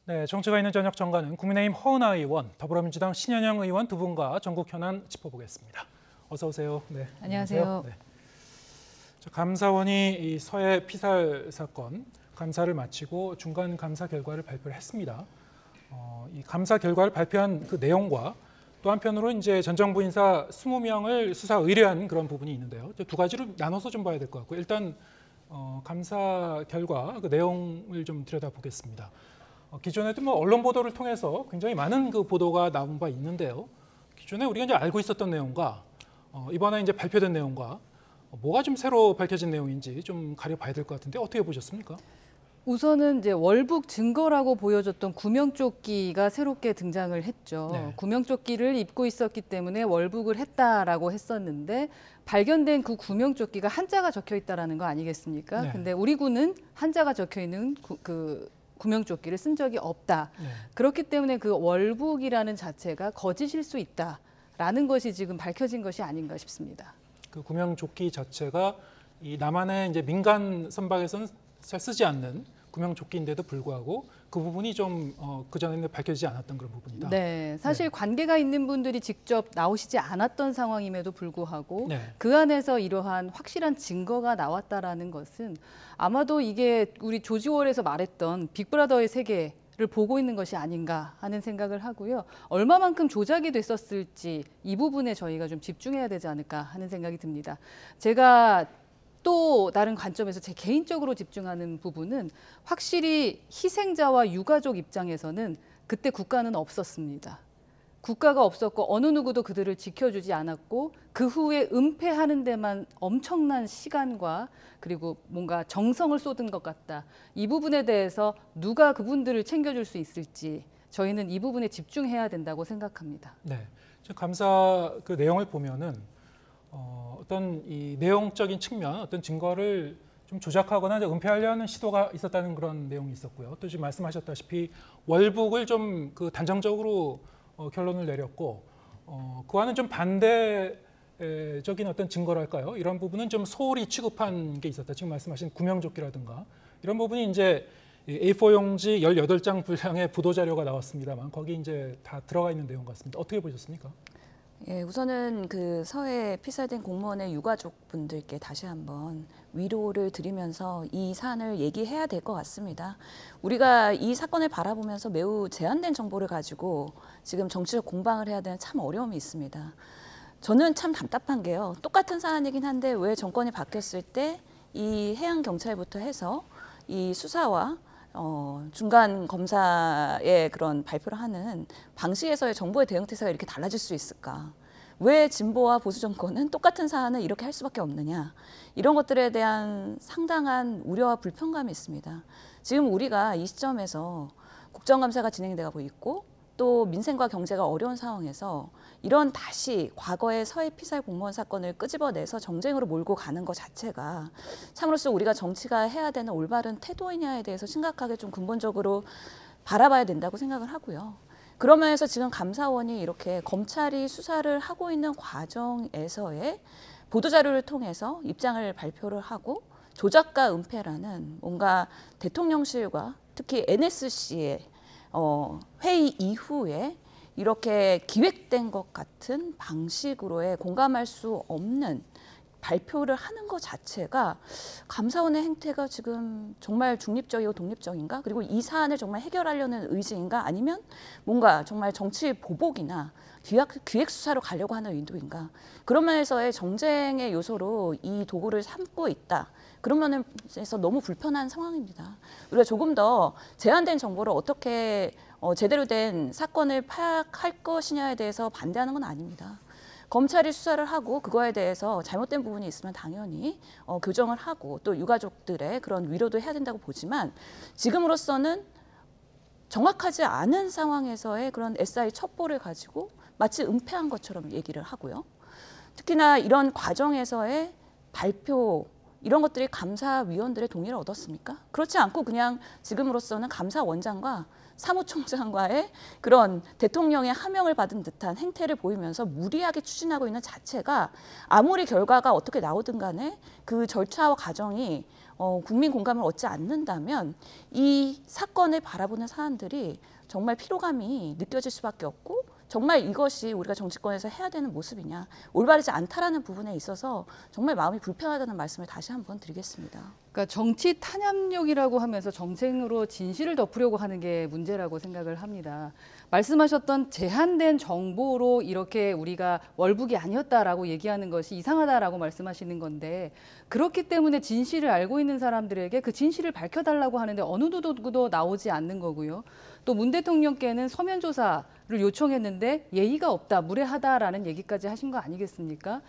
네, 정치가 있는 저녁 정가는 국민의힘 허은하 의원, 더불어민주당 신현영 의원 두 분과 전국 현안 짚어보겠습니다. 어서 오세요. 네, 안녕하세요. 네. 감사원이 이 서해 피살 사건 감사를 마치고 중간 감사 결과를 발표를 했습니다. 이 감사 결과를 발표한 그 내용과 또 한편으로 이제 전 정부 인사 20명을 수사 의뢰한 그런 부분이 있는데요. 두 가지로 나눠서 좀 봐야 될 것 같고 일단 감사 결과 그 내용을 좀 들여다보겠습니다. 기존에도 뭐 언론 보도를 통해서 굉장히 많은 그 보도가 나온 바 있는데요. 기존에 우리가 이제 알고 있었던 내용과 이번에 이제 발표된 내용과 뭐가 좀 새로 밝혀진 내용인지 좀 가려봐야 될 것 같은데 어떻게 보셨습니까? 우선은 이제 월북 증거라고 보여줬던 구명조끼가 새롭게 등장을 했죠. 네. 구명조끼를 입고 있었기 때문에 월북을 했다라고 했었는데 발견된 그 구명조끼가 한자가 적혀 있다라는 거 아니겠습니까? 네. 근데 우리 군은 한자가 적혀 있는 그 구명조끼를 쓴 적이 없다. 네. 그렇기 때문에 그 월북이라는 자체가 거짓일 수 있다라는 것이 지금 밝혀진 것이 아닌가 싶습니다. 그 구명조끼 자체가 이 남한의 이제 민간 선박에서는 잘 쓰지 않는 구명조끼인데도 불구하고 그 부분이 좀 그전에는 밝혀지지 않았던 그런 부분이다. 네, 사실 네. 관계가 있는 분들이 직접 나오시지 않았던 상황임에도 불구하고 네. 그 안에서 이러한 확실한 증거가 나왔다라는 것은 아마도 이게 우리 조지월에서 말했던 빅브라더의 세계를 보고 있는 것이 아닌가 하는 생각을 하고요. 얼마만큼 조작이 됐었을지 이 부분에 저희가 좀 집중해야 되지 않을까 하는 생각이 듭니다. 제가 또 다른 관점에서 제 개인적으로 집중하는 부분은 확실히 희생자와 유가족 입장에서는 그때 국가는 없었습니다. 국가가 없었고 어느 누구도 그들을 지켜주지 않았고 그 후에 은폐하는 데만 엄청난 시간과 그리고 뭔가 정성을 쏟은 것 같다. 이 부분에 대해서 누가 그분들을 챙겨줄 수 있을지 저희는 이 부분에 집중해야 된다고 생각합니다. 네. 감사 그 내용을 보면은 어떤 이 내용적인 측면, 어떤 증거를 좀 조작하거나 은폐하려는 시도가 있었다는 그런 내용이 있었고요. 또 지금 말씀하셨다시피 월북을 좀 그 단정적으로 결론을 내렸고 그와는 좀 반대적인 어떤 증거랄까요? 이런 부분은 좀 소홀히 취급한 게 있었다. 지금 말씀하신 구명조끼라든가 이런 부분이 이제 A4 용지 18장 분량의 보도 자료가 나왔습니다만 거기 이제 다 들어가 있는 내용 같습니다. 어떻게 보셨습니까? 예, 우선은 그 서해 피살된 공무원의 유가족분들께 다시 한번 위로를 드리면서 이 사안을 얘기해야 될 것 같습니다. 우리가 이 사건을 바라보면서 매우 제한된 정보를 가지고 지금 정치적 공방을 해야 되는 참 어려움이 있습니다. 저는 참 답답한 게요. 똑같은 사안이긴 한데 왜 정권이 바뀌었을 때 이 해양경찰부터 해서 이 수사와 중간 검사의 그런 발표를 하는 방식에서의 정부의 대응 태세가 이렇게 달라질 수 있을까? 왜 진보와 보수 정권은 똑같은 사안을 이렇게 할 수밖에 없느냐? 이런 것들에 대한 상당한 우려와 불편감이 있습니다. 지금 우리가 이 시점에서 국정감사가 진행되고 있고 또 민생과 경제가 어려운 상황에서 이런 다시 과거의 서해 피살 공무원 사건을 끄집어내서 정쟁으로 몰고 가는 것 자체가 참으로서 우리가 정치가 해야 되는 올바른 태도이냐에 대해서 심각하게 좀 근본적으로 바라봐야 된다고 생각을 하고요. 그러면서 지금 감사원이 이렇게 검찰이 수사를 하고 있는 과정에서의 보도자료를 통해서 입장을 발표를 하고 조작과 은폐라는 뭔가 대통령실과 특히 NSC의 회의 이후에 이렇게 기획된 것 같은 방식으로의 공감할 수 없는 발표를 하는 것 자체가 감사원의 행태가 지금 정말 중립적이고 독립적인가? 그리고 이 사안을 정말 해결하려는 의지인가? 아니면 뭔가 정말 정치 보복이나 기획 수사로 가려고 하는 의도인가? 그런 면에서의 정쟁의 요소로 이 도구를 삼고 있다. 그런 면에서 너무 불편한 상황입니다. 우리가 조금 더 제한된 정보를 어떻게 제대로 된 사건을 파악할 것이냐에 대해서 반대하는 건 아닙니다. 검찰이 수사를 하고 그거에 대해서 잘못된 부분이 있으면 당연히 교정을 하고 또 유가족들의 그런 위로도 해야 된다고 보지만 지금으로서는 정확하지 않은 상황에서의 그런 SI 첩보를 가지고 마치 은폐한 것처럼 얘기를 하고요. 특히나 이런 과정에서의 발표 이런 것들이 감사위원들의 동의를 얻었습니까? 그렇지 않고 그냥 지금으로서는 감사원장과 사무총장과의 그런 대통령의 하명을 받은 듯한 행태를 보이면서 무리하게 추진하고 있는 자체가 아무리 결과가 어떻게 나오든 간에 그 절차와 과정이 국민 공감을 얻지 않는다면 이 사건을 바라보는 사람들이 정말 피로감이 느껴질 수밖에 없고 정말 이것이 우리가 정치권에서 해야 되는 모습이냐, 올바르지 않다라는 부분에 있어서 정말 마음이 불편하다는 말씀을 다시 한번 드리겠습니다. 그러니까 정치 탄압력이라고 하면서 정쟁으로 진실을 덮으려고 하는 게 문제라고 생각을 합니다. 말씀하셨던 제한된 정보로 이렇게 우리가 월북이 아니었다라고 얘기하는 것이 이상하다라고 말씀하시는 건데 그렇기 때문에 진실을 알고 있는 사람들에게 그 진실을 밝혀달라고 하는데 어느 누구도 나오지 않는 거고요. 또 문 대통령께는 서면 조사를 요청했는데 예의가 없다, 무례하다라는 얘기까지 하신 거 아니겠습니까?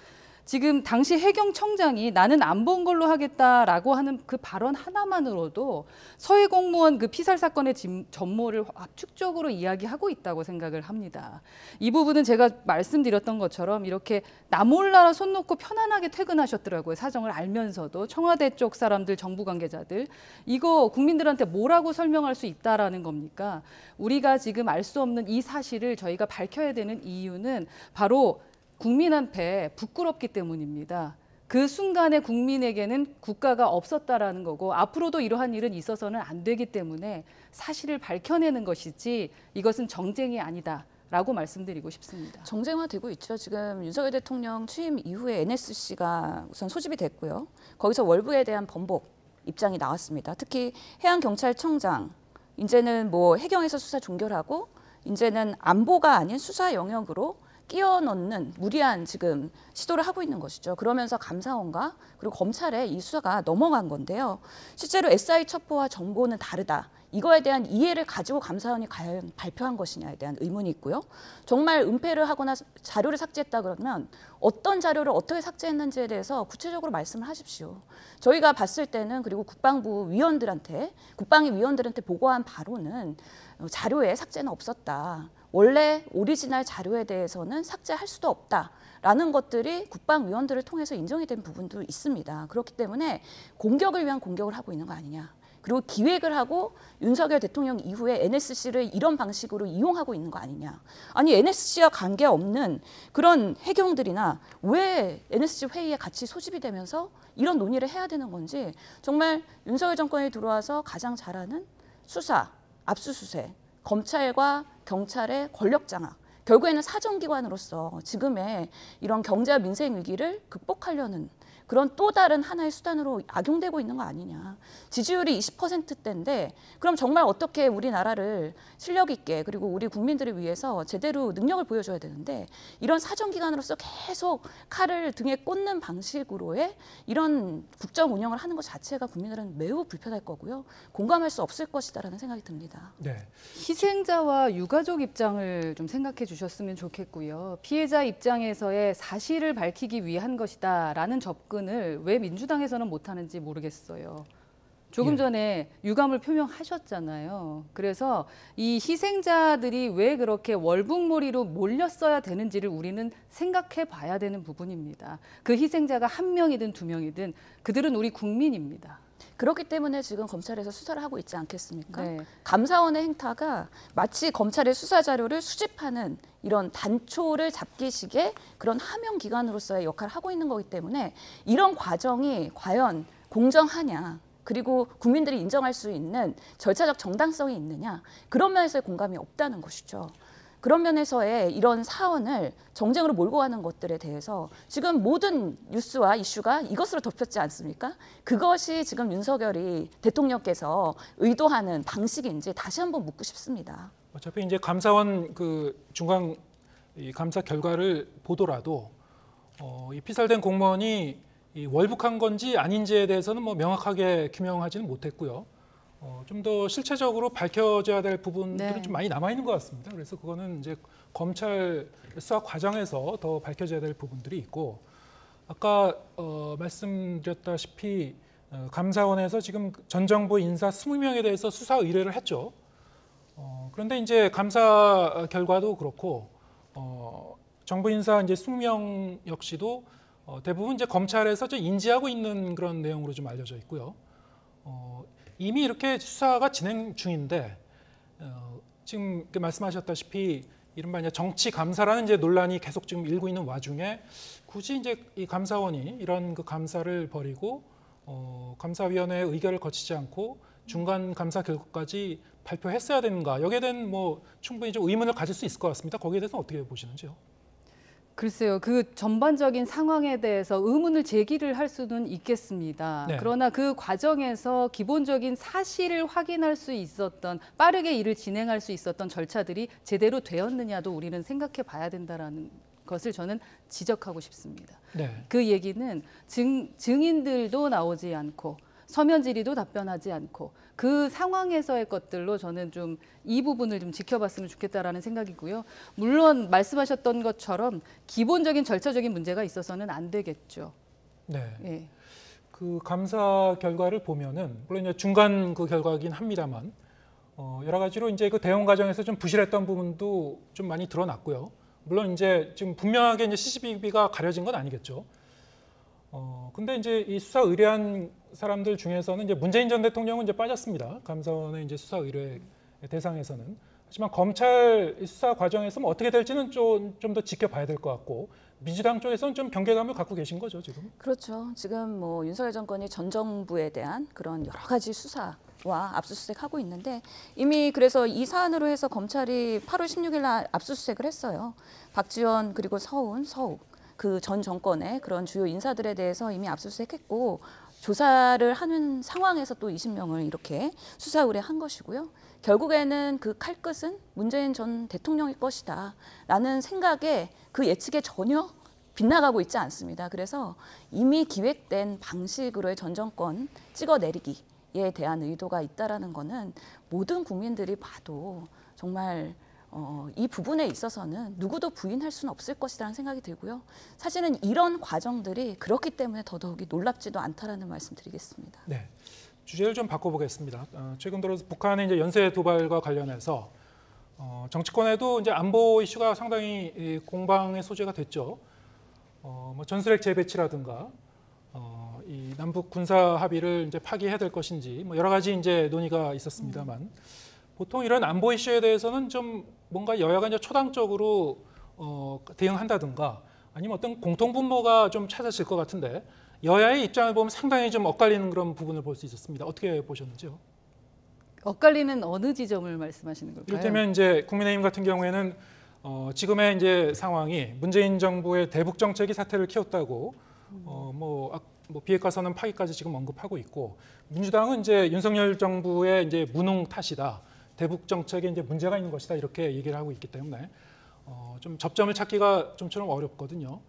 지금 당시 해경청장이 나는 안 본 걸로 하겠다라고 하는 그 발언 하나만으로도 서해 공무원 그 피살 사건의 전모를 압축적으로 이야기하고 있다고 생각을 합니다. 이 부분은 제가 말씀드렸던 것처럼 이렇게 나 몰라 손 놓고 편안하게 퇴근하셨더라고요. 사정을 알면서도 청와대 쪽 사람들, 정부 관계자들 이거 국민들한테 뭐라고 설명할 수 있다라는 겁니까? 우리가 지금 알 수 없는 이 사실을 저희가 밝혀야 되는 이유는 바로 국민한테 부끄럽기 때문입니다. 그 순간에 국민에게는 국가가 없었다라는 거고 앞으로도 이러한 일은 있어서는 안 되기 때문에 사실을 밝혀내는 것이지 이것은 정쟁이 아니다라고 말씀드리고 싶습니다. 정쟁화되고 있죠. 지금 윤석열 대통령 취임 이후에 NSC가 우선 소집이 됐고요. 거기서 월북에 대한 번복 입장이 나왔습니다. 특히 해양경찰청장 이제는 뭐 해경에서 수사 종결하고 이제는 안보가 아닌 수사 영역으로 끼워 넣는 무리한 지금 시도를 하고 있는 것이죠. 그러면서 감사원과 그리고 검찰에 이 수사가 넘어간 건데요. 실제로 SI 첩보와 정보는 다르다. 이거에 대한 이해를 가지고 감사원이 과연 발표한 것이냐에 대한 의문이 있고요. 정말 은폐를 하거나 자료를 삭제했다 그러면 어떤 자료를 어떻게 삭제했는지에 대해서 구체적으로 말씀을 하십시오. 저희가 봤을 때는 그리고 국방부 위원들한테 국방위 위원들한테 보고한 바로는 자료에 삭제는 없었다. 원래 오리지널 자료에 대해서는 삭제할 수도 없다라는 것들이 국방위원들을 통해서 인정이 된 부분도 있습니다. 그렇기 때문에 공격을 위한 공격을 하고 있는 거 아니냐. 그리고 기획을 하고 윤석열 대통령 이후에 NSC를 이런 방식으로 이용하고 있는 거 아니냐. 아니 NSC와 관계없는 그런 해경들이나 왜 NSC 회의에 같이 소집이 되면서 이런 논의를 해야 되는 건지 정말 윤석열 정권이 들어와서 가장 잘하는 수사, 압수수색, 검찰과 경찰의 권력 장악, 결국에는 사정기관으로서 지금의 이런 경제와 민생 위기를 극복하려는 그런 또 다른 하나의 수단으로 악용되고 있는 거 아니냐. 지지율이 20%대인데 그럼 정말 어떻게 우리나라를 실력 있게 그리고 우리 국민들을 위해서 제대로 능력을 보여줘야 되는데 이런 사정기관으로서 계속 칼을 등에 꽂는 방식으로의 이런 국정 운영을 하는 것 자체가 국민들은 매우 불편할 거고요. 공감할 수 없을 것이다라는 생각이 듭니다. 네. 희생자와 유가족 입장을 좀 생각해 주셨으면 좋겠고요. 피해자 입장에서의 사실을 밝히기 위한 것이다라는 접근을 왜 민주당에서는 못하는지 모르겠어요. 조금 전에 유감을 표명하셨잖아요. 그래서 이 희생자들이 왜 그렇게 월북몰이로 몰렸어야 되는지를 우리는 생각해 봐야 되는 부분입니다. 그 희생자가 한 명이든 두 명이든 그들은 우리 국민입니다. 그렇기 때문에 지금 검찰에서 수사를 하고 있지 않겠습니까? 네. 감사원의 행태가 마치 검찰의 수사 자료를 수집하는 이런 단초를 잡기식의 그런 하명 기관으로서의 역할을 하고 있는 거기 때문에 이런 과정이 과연 공정하냐, 그리고 국민들이 인정할 수 있는 절차적 정당성이 있느냐, 그런 면에서의 공감이 없다는 것이죠. 그런 면에서의 이런 사안을 정쟁으로 몰고 가는 것들에 대해서 지금 모든 뉴스와 이슈가 이것으로 덮였지 않습니까? 그것이 지금 윤석열이 대통령께서 의도하는 방식인지 다시 한번 묻고 싶습니다. 어차피 이제 감사원 그 중간 이 감사 결과를 보더라도 이 피살된 공무원이 이 월북한 건지 아닌지에 대해서는 뭐 명확하게 규명하지는 못했고요. 좀 더 실체적으로 밝혀져야 될 부분들은 네. 좀 많이 남아 있는 것 같습니다. 그래서 그거는 이제 검찰 수사 과정에서 더 밝혀져야 될 부분들이 있고, 아까 말씀드렸다시피 감사원에서 지금 전 정부 인사 20명에 대해서 수사 의뢰를 했죠. 그런데 이제 감사 결과도 그렇고 정부 인사 이제 20명 역시도 대부분 이제 검찰에서 좀 인지하고 있는 그런 내용으로 좀 알려져 있고요. 이미 이렇게 수사가 진행 중인데 지금 말씀하셨다시피 이른바 이제 정치 감사라는 이제 논란이 계속 지금 일고 있는 와중에 굳이 이제 이 감사원이 이런 그 감사를 벌이고 감사위원회의 의결을 거치지 않고 중간 감사 결과까지 발표했어야 되는가? 여기에 대한 뭐 충분히 좀 의문을 가질 수 있을 것 같습니다. 거기에 대해서는 어떻게 보시는지요? 글쎄요, 그 전반적인 상황에 대해서 의문을 제기를 할 수는 있겠습니다. 네. 그러나 그 과정에서 기본적인 사실을 확인할 수 있었던, 빠르게 일을 진행할 수 있었던 절차들이 제대로 되었느냐도 우리는 생각해 봐야 된다라는 것을 저는 지적하고 싶습니다. 네. 그 얘기는 증인들도 나오지 않고 서면 질의도 답변하지 않고 그 상황에서의 것들로 저는 좀 이 부분을 좀 지켜봤으면 좋겠다라는 생각이고요. 물론 말씀하셨던 것처럼 기본적인 절차적인 문제가 있어서는 안 되겠죠. 네. 예. 그 감사 결과를 보면은 물론 이제 중간 그 결과이긴 합니다만 여러 가지로 이제 그 대응 과정에서 좀 부실했던 부분도 좀 많이 드러났고요. 물론 이제 지금 분명하게 이제 CCTV가 가려진 건 아니겠죠. 근데 이제 이 수사 의뢰한 사람들 중에서는 이제 문재인 전 대통령은 이제 빠졌습니다. 감사원의 이제 수사 의뢰 대상에서는. 하지만 검찰 수사 과정에서 뭐 어떻게 될지는 좀 더 지켜봐야 될 것 같고 민주당 쪽에서는 좀 경계감을 갖고 계신 거죠 지금. 그렇죠. 지금 뭐 윤석열 정권이 전 정부에 대한 그런 여러 가지 수사와 압수수색하고 있는데 이미 그래서 이 사안으로 해서 검찰이 8월 16일 날 압수수색을 했어요. 박지원 그리고 서욱 그 전 정권의 그런 주요 인사들에 대해서 이미 압수수색했고 조사를 하는 상황에서 또 20명을 이렇게 수사 의뢰한 것이고요. 결국에는 그 칼끝은 문재인 전 대통령일 것이다 라는 생각에 그 예측에 전혀 빗나가고 있지 않습니다. 그래서 이미 기획된 방식으로의 전 정권 찍어내리기에 대한 의도가 있다라는 거는 모든 국민들이 봐도 정말 이 부분에 있어서는 누구도 부인할 수는 없을 것이라는 생각이 들고요. 사실은 이런 과정들이 그렇기 때문에 더더욱이 놀랍지도 않다라는 말씀드리겠습니다. 네. 주제를 좀 바꿔보겠습니다. 최근 들어서 북한의 이제 연쇄 도발과 관련해서 정치권에도 이제 안보 이슈가 상당히 공방의 소재가 됐죠. 뭐 전술핵 재배치라든가 이 남북 군사 합의를 이제 파기해야 될 것인지 뭐 여러 가지 이제 논의가 있었습니다만 보통 이런 안보 이슈에 대해서는 좀 뭔가 여야가 이제 초당적으로 대응한다든가 아니면 어떤 공통 분모가 좀 찾아질 것 같은데. 여야의 입장을 보면 상당히 좀 엇갈리는 그런 부분을 볼 수 있었습니다. 어떻게 보셨는지요? 엇갈리는 어느 지점을 말씀하시는 걸까요? 이를테면 이제 국민의힘 같은 경우에는 지금의 이제 상황이 문재인 정부의 대북 정책이 사태를 키웠다고 뭐 비핵화 선언 파기까지 지금 언급하고 있고 민주당은 이제 윤석열 정부의 이제 무능 탓이다. 대북 정책에 이제 문제가 있는 것이다 이렇게 얘기를 하고 있기 때문에 좀 접점을 찾기가 좀처럼 어렵거든요.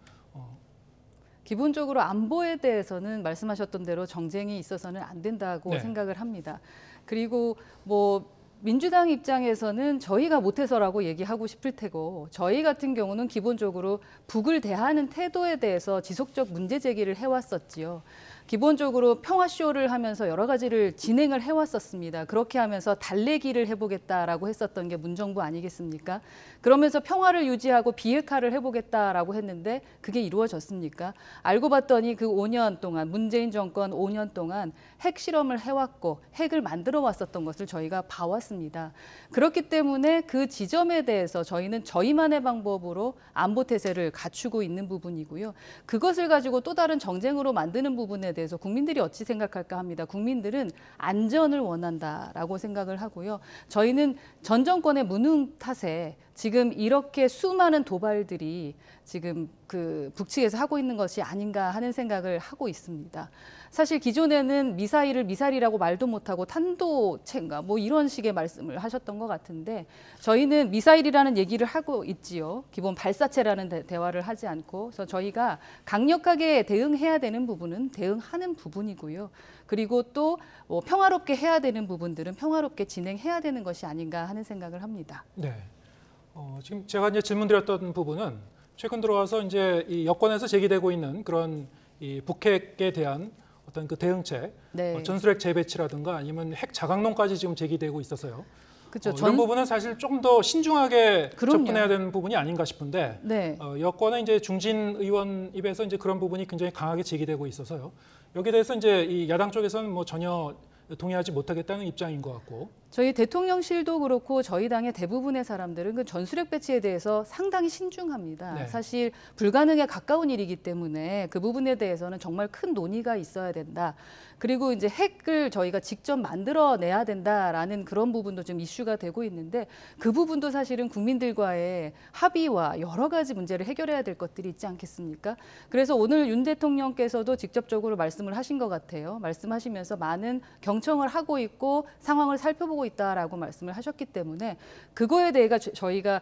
기본적으로 안보에 대해서는 말씀하셨던 대로 정쟁이 있어서는 안 된다고 네. 생각을 합니다. 그리고 뭐 민주당 입장에서는 저희가 못해서라고 얘기하고 싶을 테고 저희 같은 경우는 기본적으로 북을 대하는 태도에 대해서 지속적 문제 제기를 해왔었지요. 기본적으로 평화쇼를 하면서 여러 가지를 진행을 해왔었습니다. 그렇게 하면서 달래기를 해보겠다라고 했었던 게 문정부 아니겠습니까? 그러면서 평화를 유지하고 비핵화를 해보겠다라고 했는데 그게 이루어졌습니까? 알고 봤더니 그 5년 동안 문재인 정권 5년 동안 핵실험을 해왔고 핵을 만들어 왔었던 것을 저희가 봐왔습니다. 그렇기 때문에 그 지점에 대해서 저희는 저희만의 방법으로 안보 태세를 갖추고 있는 부분이고요. 그것을 가지고 또 다른 정쟁으로 만드는 부분에 대해서 국민들이 어찌 생각할까 합니다. 국민들은 안전을 원한다라고 생각을 하고요. 저희는 전 정권의 무능 탓에 지금 이렇게 수많은 도발들이 지금 그 북측에서 하고 있는 것이 아닌가 하는 생각을 하고 있습니다. 사실 기존에는 미사일을 미사일이라고 말도 못하고 탄도체인가 뭐 이런 식의 말씀을 하셨던 것 같은데 저희는 미사일이라는 얘기를 하고 있지요. 기본 발사체라는 대화를 하지 않고 그래서 저희가 강력하게 대응해야 되는 부분은 대응하는 부분이고요. 그리고 또 뭐 평화롭게 해야 되는 부분들은 평화롭게 진행해야 되는 것이 아닌가 하는 생각을 합니다. 네. 지금 제가 이제 질문드렸던 부분은 최근 들어와서 이제 이 여권에서 제기되고 있는 그런 이 북핵에 대한 어떤 그 대응책, 네. 전술핵 재배치라든가 아니면 핵 자강론까지 지금 제기되고 있어서요. 그렇죠. 이런 부분은 사실 조금 더 신중하게 그럼요. 접근해야 되는 부분이 아닌가 싶은데 네. 여권의 이제 중진 의원 입에서 이제 그런 부분이 굉장히 강하게 제기되고 있어서요. 여기에 대해서 이제 이 야당 쪽에서는 뭐 전혀 동의하지 못하겠다는 입장인 것 같고. 저희 대통령실도 그렇고 저희 당의 대부분의 사람들은 그 전술핵 배치에 대해서 상당히 신중합니다. 네. 사실 불가능에 가까운 일이기 때문에 그 부분에 대해서는 정말 큰 논의가 있어야 된다. 그리고 이제 핵을 저희가 직접 만들어내야 된다라는 그런 부분도 좀 이슈가 되고 있는데 그 부분도 사실은 국민들과의 합의와 여러 가지 문제를 해결해야 될 것들이 있지 않겠습니까? 그래서 오늘 윤 대통령께서도 직접적으로 말씀을 하신 것 같아요. 말씀하시면서 많은 경청을 하고 있고 상황을 살펴보고 있다라고 말씀을 하셨기 때문에 그거에 대해 저희가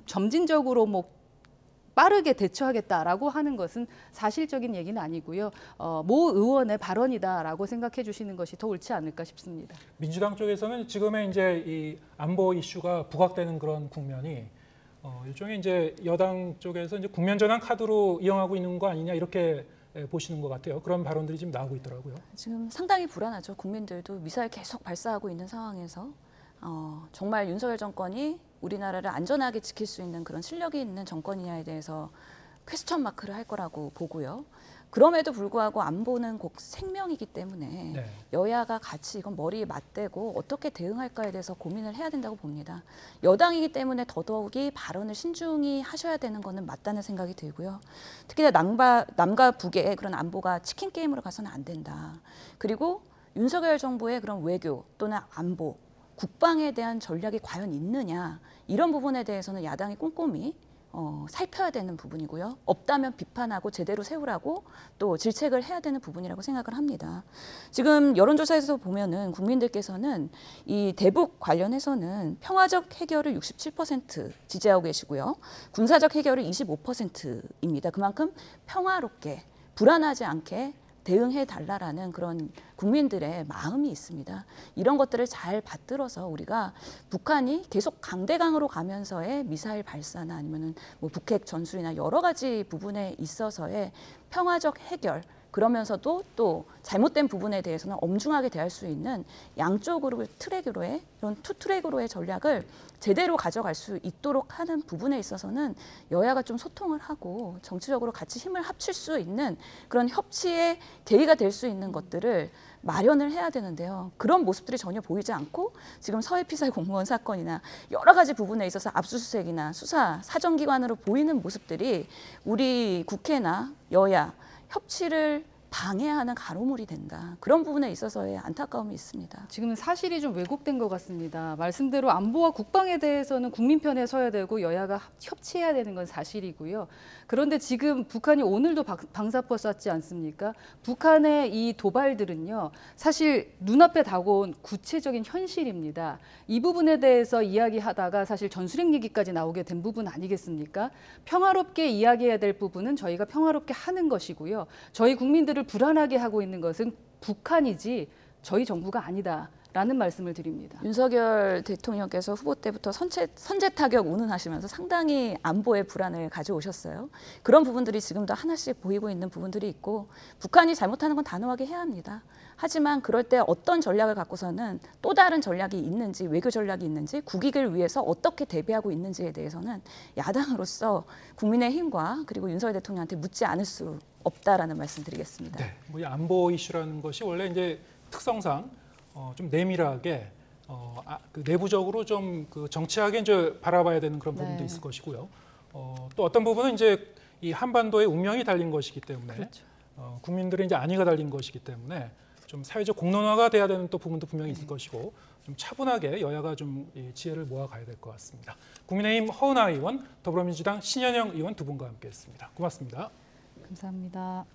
점진적으로 뭐 빠르게 대처하겠다라고 하는 것은 사실적인 얘기는 아니고요. 모 의원의 발언이다라고 생각해 주시는 것이 더 옳지 않을까 싶습니다. 민주당 쪽에서는 지금의 이제 이 안보 이슈가 부각되는 그런 국면이 일종의 이제 여당 쪽에서 이제 국면 전환 카드로 이용하고 있는 거 아니냐 이렇게 보시는 것 같아요. 그런 발언들이 지금 나오고 있더라고요. 지금 상당히 불안하죠. 국민들도 미사일 계속 발사하고 있는 상황에서 정말 윤석열 정권이 우리나라를 안전하게 지킬 수 있는 그런 실력이 있는 정권이냐에 대해서 퀘스천 마크를 할 거라고 보고요. 그럼에도 불구하고 안보는 곧 생명이기 때문에 네. 여야가 같이 이건 머리에 맞대고 어떻게 대응할까에 대해서 고민을 해야 된다고 봅니다. 여당이기 때문에 더더욱이 발언을 신중히 하셔야 되는 거는 맞다는 생각이 들고요. 특히나 남과 북의 그런 안보가 치킨 게임으로 가서는 안 된다. 그리고 윤석열 정부의 그런 외교 또는 안보, 국방에 대한 전략이 과연 있느냐 이런 부분에 대해서는 야당이 꼼꼼히 살펴야 되는 부분이고요. 없다면 비판하고 제대로 세우라고 또 질책을 해야 되는 부분이라고 생각을 합니다. 지금 여론조사에서 보면은 국민들께서는 이 대북 관련해서는 평화적 해결을 67% 지지하고 계시고요. 군사적 해결을 25%입니다. 그만큼 평화롭게 불안하지 않게 대응해 달라라는 그런 국민들의 마음이 있습니다. 이런 것들을 잘 받들어서 우리가 북한이 계속 강대강으로 가면서의 미사일 발사나 아니면은 뭐 북핵 전술이나 여러 가지 부분에 있어서의 평화적 해결 그러면서도 또 잘못된 부분에 대해서는 엄중하게 대할 수 있는 양쪽으로 트랙으로의 이런 투 트랙으로의 전략을 제대로 가져갈 수 있도록 하는 부분에 있어서는 여야가 좀 소통을 하고 정치적으로 같이 힘을 합칠 수 있는 그런 협치의 계기가 될 수 있는 것들을 마련을 해야 되는데요. 그런 모습들이 전혀 보이지 않고 지금 서해 피살 공무원 사건이나 여러 가지 부분에 있어서 압수수색이나 수사 사정기관으로 보이는 모습들이 우리 국회나 여야 협치를 방해하는 가로물이 된다. 그런 부분에 있어서의 안타까움이 있습니다. 지금은 사실이 좀 왜곡된 것 같습니다. 말씀대로 안보와 국방에 대해서는 국민 편에 서야 되고 여야가 협치해야 되는 건 사실이고요. 그런데 지금 북한이 오늘도 방사포 쐈지 않습니까? 북한의 이 도발들은요. 사실 눈앞에 다가온 구체적인 현실입니다. 이 부분에 대해서 이야기하다가 사실 전술핵 얘기까지 나오게 된 부분 아니겠습니까? 평화롭게 이야기해야 될 부분은 저희가 평화롭게 하는 것이고요. 저희 국민들을 불안하게 하고 있는 것은 북한이지 저희 정부가 아니다라는 말씀을 드립니다. 윤석열 대통령께서 후보 때부터 선제 타격 운운하시면서 상당히 안보의 불안을 가져오셨어요. 그런 부분들이 지금도 하나씩 보이고 있는 부분들이 있고 북한이 잘못하는 건 단호하게 해야 합니다. 하지만 그럴 때 어떤 전략을 갖고서는 또 다른 전략이 있는지 외교 전략이 있는지 국익을 위해서 어떻게 대비하고 있는지에 대해서는 야당으로서 국민의힘과 그리고 윤석열 대통령한테 묻지 않을 수 없다라는 말씀드리겠습니다. 네, 뭐 이 안보 이슈라는 것이 원래 이제 특성상 좀 내밀하게 그 내부적으로 좀 그 정치하게 이제 바라봐야 되는 그런 부분도 네. 있을 것이고요. 또 어떤 부분은 이제 이 한반도의 운명이 달린 것이기 때문에 그렇죠. 국민들의 이제 안위가 달린 것이기 때문에 좀 사회적 공론화가 돼야 되는 또 부분도 분명히 있을 것이고 좀 차분하게 여야가 좀 이 지혜를 모아가야 될 것 같습니다. 국민의힘 허은하 의원, 더불어민주당 신현영 의원 두 분과 함께했습니다. 고맙습니다. 감사합니다.